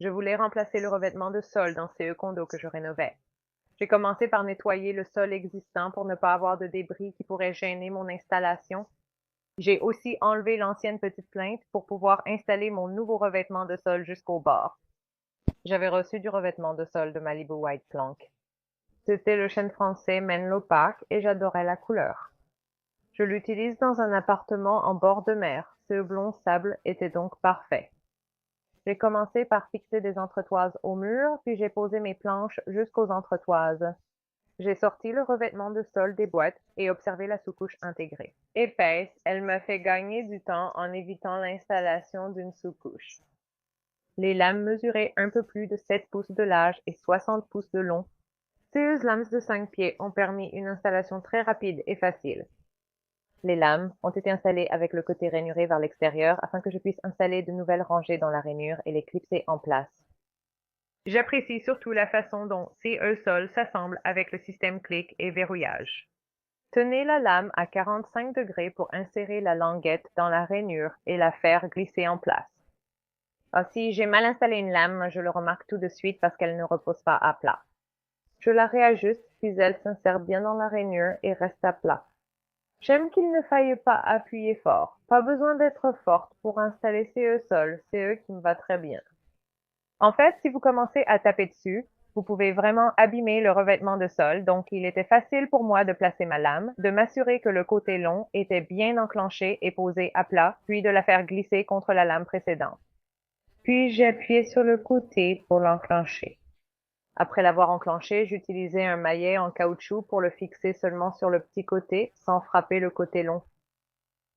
Je voulais remplacer le revêtement de sol dans CE Condo que je rénovais. J'ai commencé par nettoyer le sol existant pour ne pas avoir de débris qui pourraient gêner mon installation. J'ai aussi enlevé l'ancienne petite plainte pour pouvoir installer mon nouveau revêtement de sol jusqu'au bord. J'avais reçu du revêtement de sol de Malibu White Plank. C'était le chêne français Menlo Park et j'adorais la couleur. Je l'utilise dans un appartement en bord de mer. Ce blond sable était donc parfait. J'ai commencé par fixer des entretoises au mur, puis j'ai posé mes planches jusqu'aux entretoises. J'ai sorti le revêtement de sol des boîtes et observé la sous-couche intégrée. Épaisse, elle me fait gagner du temps en évitant l'installation d'une sous-couche. Les lames mesuraient un peu plus de 7 pouces de large et 60 pouces de long. Ces lames de 5 pieds ont permis une installation très rapide et facile. Les lames ont été installées avec le côté rainuré vers l'extérieur afin que je puisse installer de nouvelles rangées dans la rainure et les clipser en place. J'apprécie surtout la façon dont CE-Sol s'assemble avec le système clic et verrouillage. Tenez la lame à 45 degrés pour insérer la languette dans la rainure et la faire glisser en place. Si j'ai mal installé une lame, je le remarque tout de suite parce qu'elle ne repose pas à plat. Je la réajuste, puis elle s'insère bien dans la rainure et reste à plat. J'aime qu'il ne faille pas appuyer fort. Pas besoin d'être forte pour installer CE-Sol, CE qui me va très bien. En fait, si vous commencez à taper dessus, vous pouvez vraiment abîmer le revêtement de sol, donc il était facile pour moi de placer ma lame, de m'assurer que le côté long était bien enclenché et posé à plat, puis de la faire glisser contre la lame précédente. Puis j'ai appuyé sur le côté pour l'enclencher. Après l'avoir enclenché, j'utilisais un maillet en caoutchouc pour le fixer seulement sur le petit côté, sans frapper le côté long.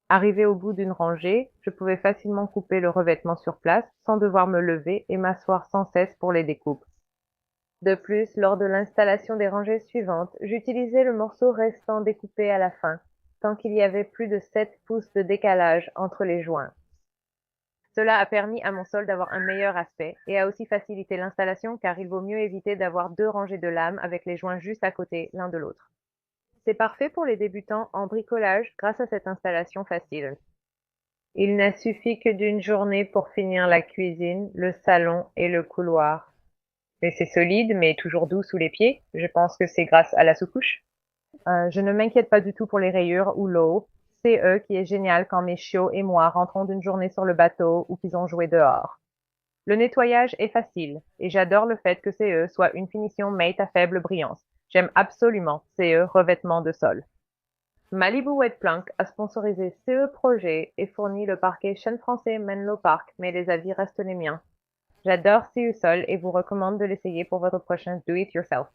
Arrivé au bout d'une rangée, je pouvais facilement couper le revêtement sur place, sans devoir me lever et m'asseoir sans cesse pour les découpes. De plus, lors de l'installation des rangées suivantes, j'utilisais le morceau restant découpé à la fin, tant qu'il y avait plus de 7 pouces de décalage entre les joints. Cela a permis à mon sol d'avoir un meilleur aspect et a aussi facilité l'installation car il vaut mieux éviter d'avoir 2 rangées de lames avec les joints juste à côté l'un de l'autre. C'est parfait pour les débutants en bricolage grâce à cette installation facile. Il n'a suffi que d'une journée pour finir la cuisine, le salon et le couloir. Mais c'est solide, mais toujours doux sous les pieds. Je pense que c'est grâce à la sous-couche. Je ne m'inquiète pas du tout pour les rayures ou l'eau. C'est eux qui est génial quand mes chiots et moi rentrons d'une journée sur le bateau ou qu'ils ont joué dehors. Le nettoyage est facile et j'adore le fait que CE soit une finition mate à faible brillance. J'aime absolument CE revêtement de sol. Malibu White Plank a sponsorisé CE Projet et fournit le parquet chêne français Menlo Park, mais les avis restent les miens. J'adore CE Sol et vous recommande de l'essayer pour votre prochain do-it-yourself.